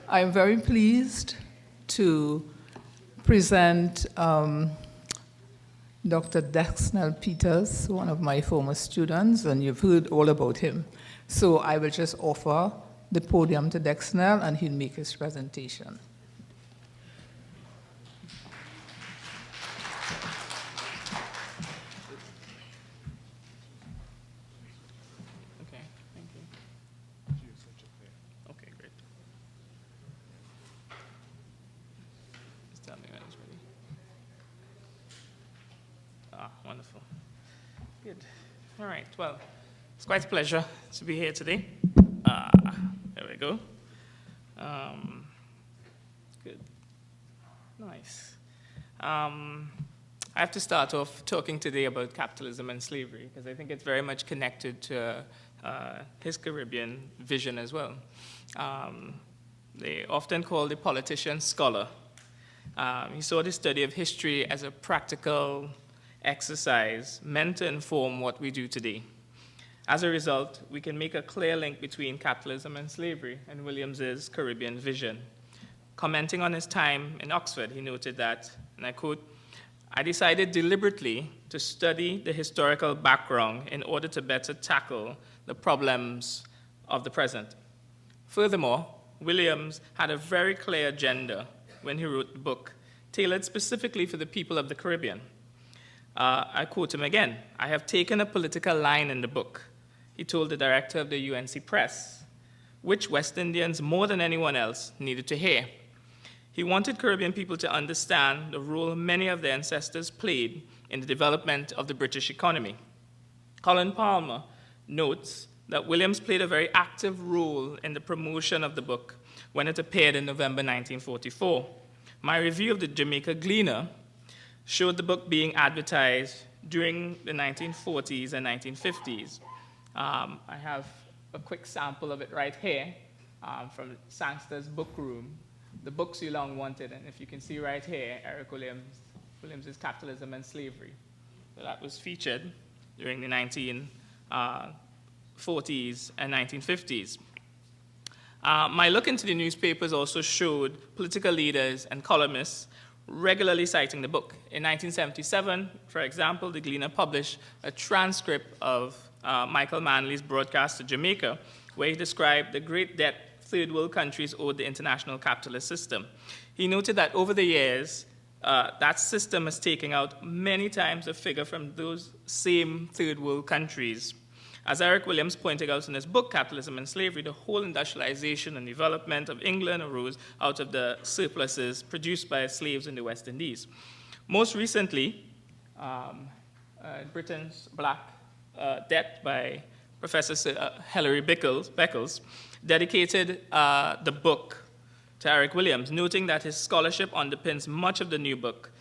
I'm very pleased to present Dr. Dexnell Peters, one of my former students, and you've heard all about him. So I will just offer the podium to Dexnell, and he'll make his presentation. Okay, thank you. Okay, great. Just tell me when it's ready. Wonderful. Good. All right, well, it's quite a pleasure to be here today. There we go. Good. Nice. I have to start off talking today about capitalism and slavery, because I think it's very much connected to his Caribbean vision as well. They often call the politician scholar. He saw the study of history as a practical exercise meant to inform what we do today. As a result, we can make a clear link between capitalism and slavery in Williams's Caribbean vision. Commenting on his time in Oxford, he noted that, and I quote, "I decided deliberately to study the historical background in order to better tackle the problems of the present." Furthermore, Williams had a very clear agenda when he wrote the book, tailored specifically for the people of the Caribbean. I quote him again, "I have taken a political line in the book," he told the director of the UNC Press, "which West Indians more than anyone else needed to hear." He wanted Caribbean people to understand the role many of their ancestors played in the development of the British economy. Colin Palmer notes that Williams played a very active role in the promotion of the book when it appeared in November 1944. My review of the Jamaica Gleaner showed the book being advertised during the 1940s and 1950s. I have a quick sample of it right here from Sangster's book room, The Books You Long Wanted, and if you can see right here, Eric Williams' Capitalism and Slavery. So that was featured during the 1940s and 1950s. My look into the newspapers also showed political leaders and columnists regularly citing the book. In 1977, for example, the Gleaner published a transcript of Michael Manley's broadcast to Jamaica, where he described the great debt third world countries owed the international capitalist system. He noted that over the years, that system is taking out many times the figure from those same third world countries. As Eric Williams pointed out in his book, Capitalism and Slavery, the whole industrialization and development of England arose out of the surpluses produced by slaves in the West Indies. Most recently, Britain's Black Debt by Professor Hilary Beckles dedicated the book to Eric Williams, noting that his scholarship underpins much of the new book.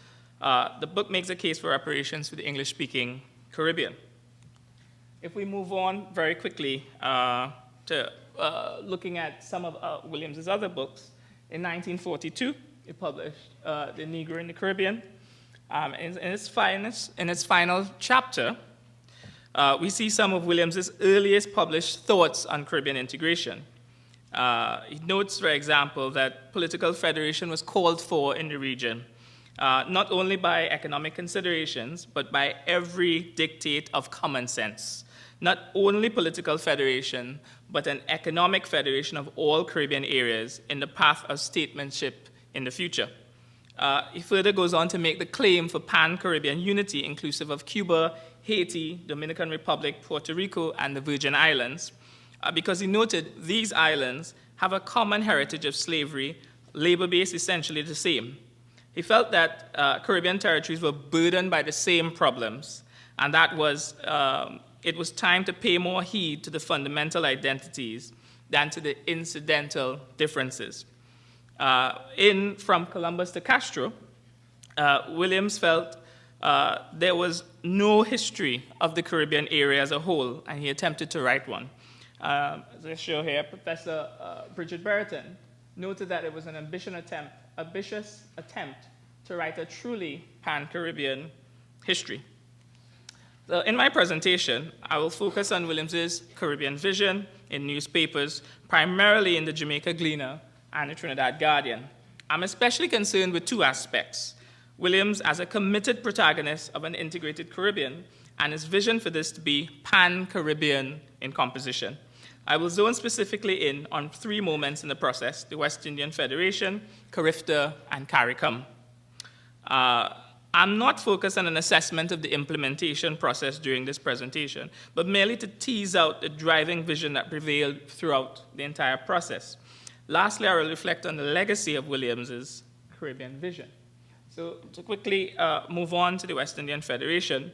The book makes a case for reparations for the English-speaking Caribbean. If we move on very quickly to looking at some of Williams's other books, in 1942, he published The Negro in the Caribbean. In its final chapter, we see some of Williams's earliest published thoughts on Caribbean integration. He notes, for example, that political federation was called for in the region, not only by economic considerations, but by every dictate of common sense. Not only political federation, but an economic federation of all Caribbean areas in the path of statesmanship in the future. He further goes on to make the claim for pan-Caribbean unity, inclusive of Cuba, Haiti, Dominican Republic, Puerto Rico, and the Virgin Islands, because he noted these islands have a common heritage of slavery, labor base essentially the same. He felt that Caribbean territories were burdened by the same problems, and that was it was time to pay more heed to the fundamental identities than to the incidental differences. From Columbus to Castro, Williams felt there was no history of the Caribbean area as a whole, and he attempted to write one. As I show here, Professor Bridget Brereton noted that it was an ambitious attempt to write a truly pan-Caribbean history. So in my presentation, I will focus on Williams's Caribbean vision in newspapers, primarily in the Jamaica Gleaner and the Trinidad Guardian. I'm especially concerned with two aspects: Williams as a committed protagonist of an integrated Caribbean, and his vision for this to be pan-Caribbean in composition. I will zone specifically in on three moments in the process: the West Indian Federation, Carifta, and CARICOM. I'm not focused on an assessment of the implementation process during this presentation, but merely to tease out the driving vision that prevailed throughout the entire process. Lastly, I will reflect on the legacy of Williams's Caribbean vision. So to quickly move on to the West Indian Federation,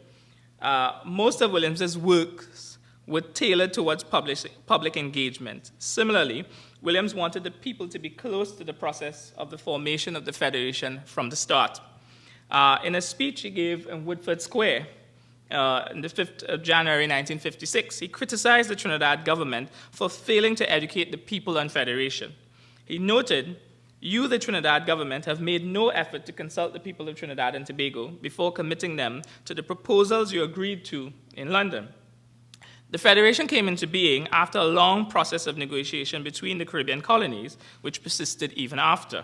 most of Williams's works were tailored towards public engagement. Similarly, Williams wanted the people to be close to the process of the formation of the Federation from the start. In a speech he gave in Woodford Square on the 5th of January 1956, he criticized the Trinidad government for failing to educate the people on federation. He noted, "You, the Trinidad government, have made no effort to consult the people of Trinidad and Tobago before committing them to the proposals you agreed to in London." The Federation came into being after a long process of negotiation between the Caribbean colonies, which persisted even after.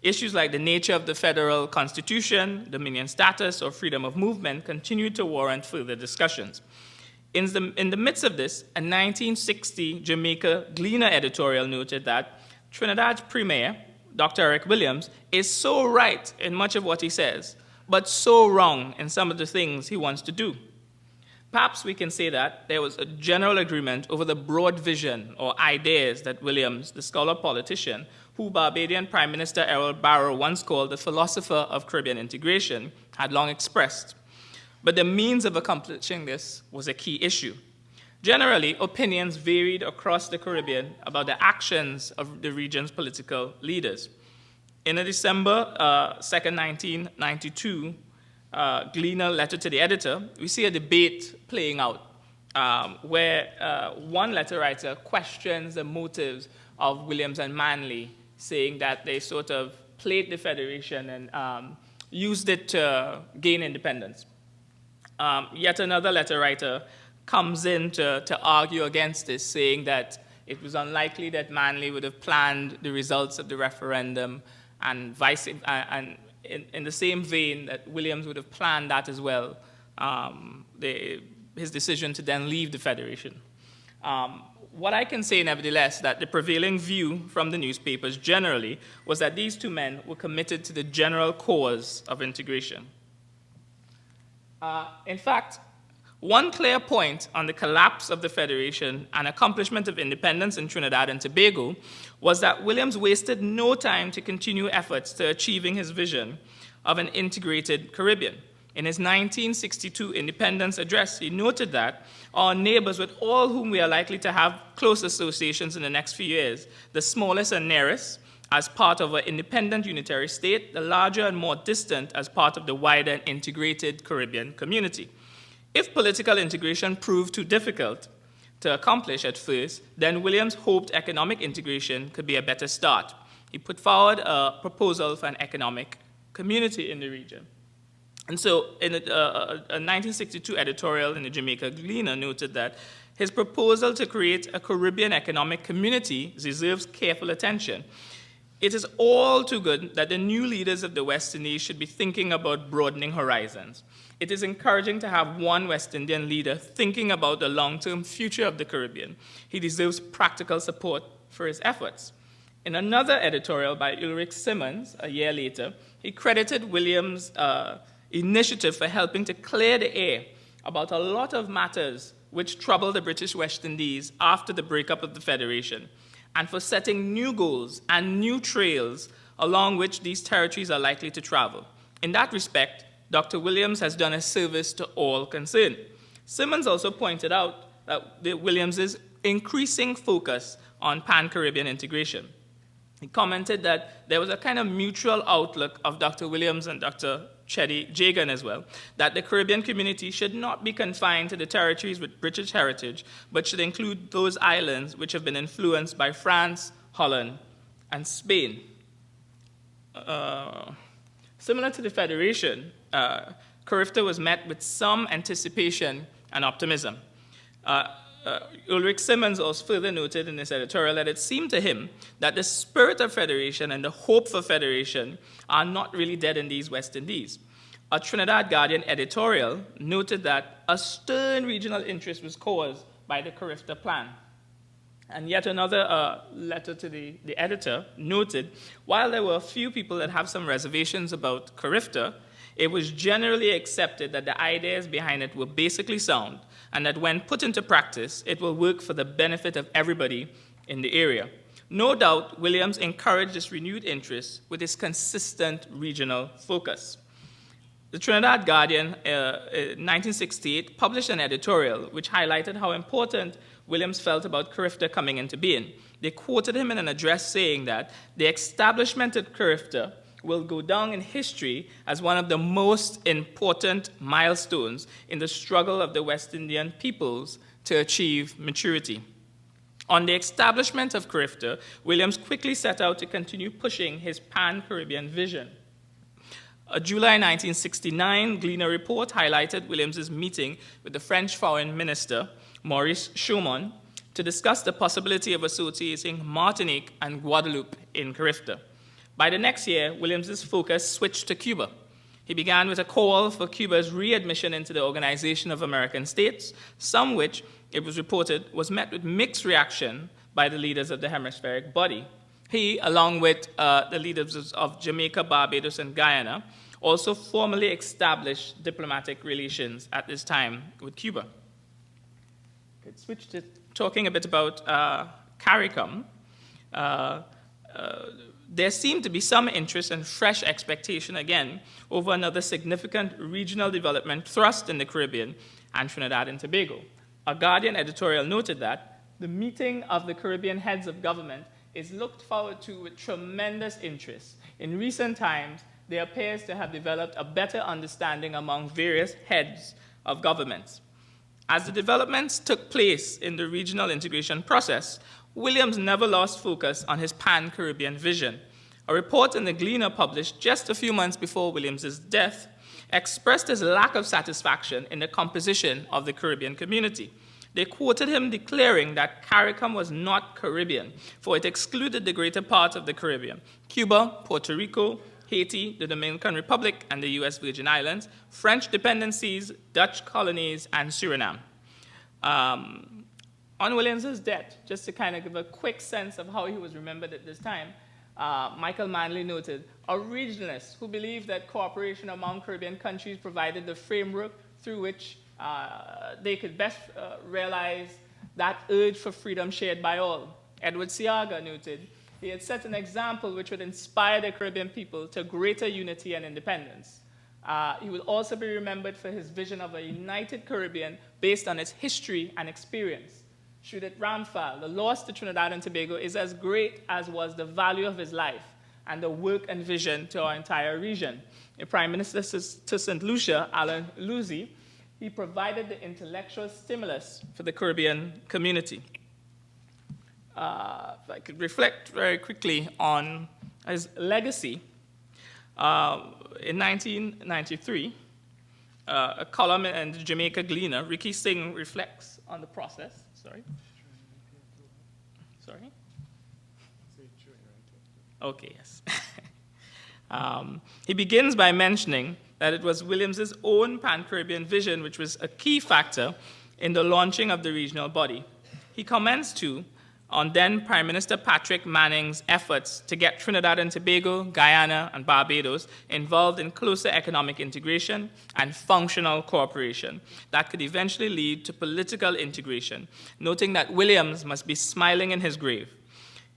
Issues like the nature of the federal constitution, dominion status, or freedom of movement continued to warrant further discussions. In the midst of this, a 1960 Jamaica Gleaner editorial noted that Trinidad's premier, Dr. Eric Williams, is so right in much of what he says, but so wrong in some of the things he wants to do. Perhaps we can say that there was a general agreement over the broad vision or ideas that Williams, the scholar politician, who Barbadian Prime Minister Errol Barrow once called the philosopher of Caribbean integration, had long expressed. But the means of accomplishing this was a key issue. Generally, opinions varied across the Caribbean about the actions of the region's political leaders. In a December 2nd, 1992, Gleaner letter to the editor, we see a debate playing out where one letter writer questions the motives of Williams and Manley, saying that they sort of played the Federation and used it to gain independence. Yet another letter writer comes in to argue against this, saying that it was unlikely that Manley would have planned the results of the referendum, and in the same vein that Williams would have planned that as well, his decision to then leave the Federation. What I can say, nevertheless, that the prevailing view from the newspapers generally was that these two men were committed to the general cause of integration. In fact, one clear point on the collapse of the Federation and accomplishment of independence in Trinidad and Tobago was that Williams wasted no time to continue efforts to achieving his vision of an integrated Caribbean. In his 1962 independence address, he noted that our neighbors, with all whom we are likely to have close associations in the next few years, the smallest and nearest as part of an independent unitary state, the larger and more distant as part of the wider and integrated Caribbean community. If political integration proved too difficult to accomplish at first, then Williams hoped economic integration could be a better start. He put forward a proposal for an economic community in the region. And so in a 1962 editorial in the Jamaica Gleaner noted that his proposal to create a Caribbean economic community deserves careful attention. It is all too good that the new leaders of the West Indies should be thinking about broadening horizons. It is encouraging to have one West Indian leader thinking about the long-term future of the Caribbean. He deserves practical support for his efforts. In another editorial by Ulrich Simmons, a year later, he credited Williams' initiative for helping to clear the air about a lot of matters which troubled the British West Indies after the breakup of the Federation, and for setting new goals and new trails along which these territories are likely to travel. In that respect, Dr. Williams has done a service to all concerned. Simmons also pointed out that Williams's increasing focus on pan-Caribbean integration. He commented that there was a kind of mutual outlook of Dr. Williams and Dr. Cheddi Jagan as well, that the Caribbean community should not be confined to the territories with British heritage, but should include those islands which have been influenced by France, Holland, and Spain. Similar to the Federation, Carifta was met with some anticipation and optimism. Ulrich Simmons also further noted in his editorial that it seemed to him that the spirit of federation and the hope for federation are not really dead in these West Indies. A Trinidad Guardian editorial noted that a stern regional interest was caused by the Carifta Plan. And yet another letter to the editor noted, while there were a few people that have some reservations about Carifta, it was generally accepted that the ideas behind it were basically sound, and that when put into practice, it will work for the benefit of everybody in the area. No doubt, Williams encouraged this renewed interest with his consistent regional focus. The Trinidad Guardian, in 1968, published an editorial which highlighted how important Williams felt about Carifta coming into being. They quoted him in an address saying that the establishment at Carifta will go down in history as one of the most important milestones in the struggle of the West Indian peoples to achieve maturity. On the establishment of Carifta, Williams quickly set out to continue pushing his pan-Caribbean vision. A July 1969 Gleaner report highlighted Williams's meeting with the French Foreign Minister, Maurice Chaumont, to discuss the possibility of associating Martinique and Guadeloupe in Carifta. By the next year, Williams's focus switched to Cuba. He began with a call for Cuba's readmission into the Organization of American States, some which, it was reported, was met with mixed reaction by the leaders of the hemispheric body. He, along with the leaders of Jamaica, Barbados, and Guyana, also formally established diplomatic relations at this time with Cuba. Could switch to talking a bit about CARICOM. There seemed to be some interest and fresh expectation again over another significant regional development thrust in the Caribbean and Trinidad and Tobago. A Guardian editorial noted that the meeting of the Caribbean heads of government is looked forward to with tremendous interest. In recent times, there appears to have developed a better understanding among various heads of governments. As the developments took place in the regional integration process, Williams never lost focus on his pan-Caribbean vision. A report in the Gleaner published just a few months before Williams's death expressed his lack of satisfaction in the composition of the Caribbean community. They quoted him declaring that CARICOM was not Caribbean, for it excluded the greater part of the Caribbean: Cuba, Puerto Rico, Haiti, the Dominican Republic, and the U.S. Virgin Islands, French dependencies, Dutch colonies, and Suriname. On Williams's death, just to kind of give a quick sense of how he was remembered at this time, Michael Manley noted, a regionalist who believed that cooperation among Caribbean countries provided the framework through which they could best realize that urge for freedom shared by all. Edward Seaga noted, he had set an example which would inspire the Caribbean people to greater unity and independence. He will also be remembered for his vision of a united Caribbean based on its history and experience. Should it Ramphal, the loss to Trinidad and Tobago is as great as was the value of his life and the work and vision to our entire region. The Prime Minister to St. Lucia, Alan Lucy, he provided the intellectual stimulus for the Caribbean community. If I could reflect very quickly on his legacy, in 1993, a column in the Jamaica Gleaner, Ricky Singh reflects on the process. Sorry? Okay, yes. He begins by mentioning that it was Williams's own Pan-Caribbean vision which was a key factor in the launching of the regional body. He comments, too, on then Prime Minister Patrick Manning's efforts to get Trinidad and Tobago, Guyana, and Barbados involved in closer economic integration and functional cooperation that could eventually lead to political integration, noting that Williams must be smiling in his grave.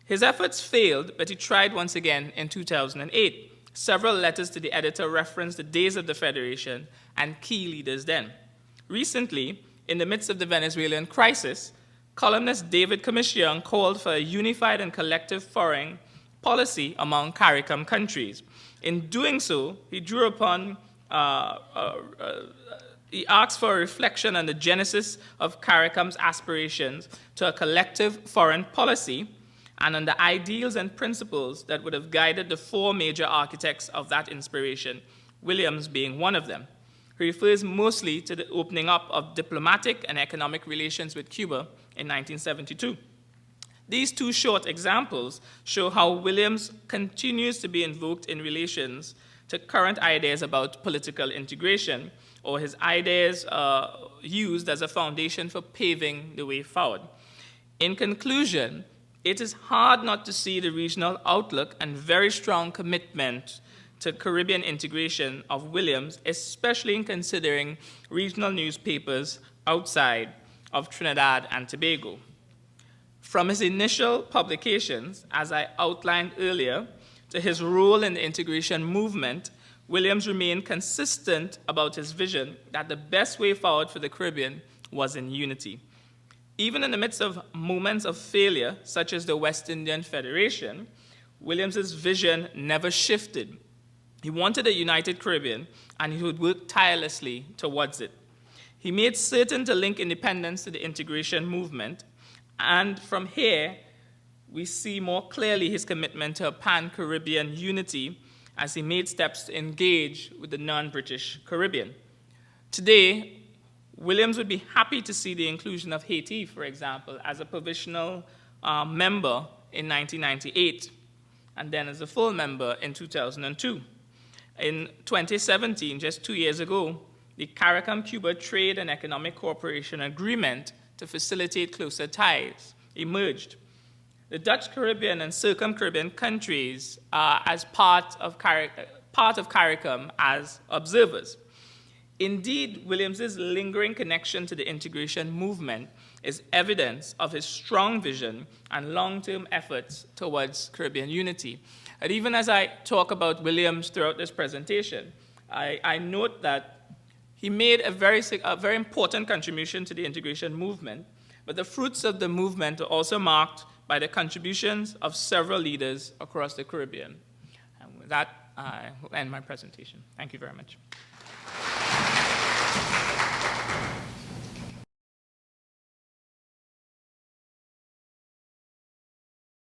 His efforts failed, but he tried once again in 2008. Several letters to the editor reference the days of the Federation and key leaders then. Recently, in the midst of the Venezuelan crisis, columnist David Commission called for a unified and collective foreign policy among CARICOM countries. In doing so, he drew upon, he asked for a reflection on the genesis of CARICOM's aspirations to a collective foreign policy and on the ideals and principles that would have guided the four major architects of that inspiration, Williams being one of them. He refers mostly to the opening up of diplomatic and economic relations with Cuba in 1972. These two short examples show how Williams continues to be invoked in relations to current ideas about political integration, or his ideas used as a foundation for paving the way forward. In conclusion, it is hard not to see the regional outlook and very strong commitment to Caribbean integration of Williams, especially in considering regional newspapers outside of Trinidad and Tobago. From his initial publications, as I outlined earlier, to his role in the integration movement, Williams remained consistent about his vision that the best way forward for the Caribbean was in unity. Even in the midst of moments of failure, such as the West Indian Federation, Williams's vision never shifted. He wanted a united Caribbean, and he would work tirelessly towards it. He made certain to link independence to the integration movement, and from here, we see more clearly his commitment to a pan-Caribbean unity as he made steps to engage with the non-British Caribbean. Today, Williams would be happy to see the inclusion of Haiti, for example, as a provisional member in 1998, and then as a full member in 2002. In 2017, just 2 years ago, the CARICOM-Cuba Trade and Economic Cooperation Agreement to facilitate closer ties emerged. The Dutch Caribbean and Circum-Caribbean countries are as part of CARICOM as observers. Indeed, Williams's lingering connection to the integration movement is evidence of his strong vision and long-term efforts towards Caribbean unity. And even as I talk about Williams throughout this presentation, I note that he made a very important contribution to the integration movement, but the fruits of the movement are also marked by the contributions of several leaders across the Caribbean. And with that, I will end my presentation. Thank you very much.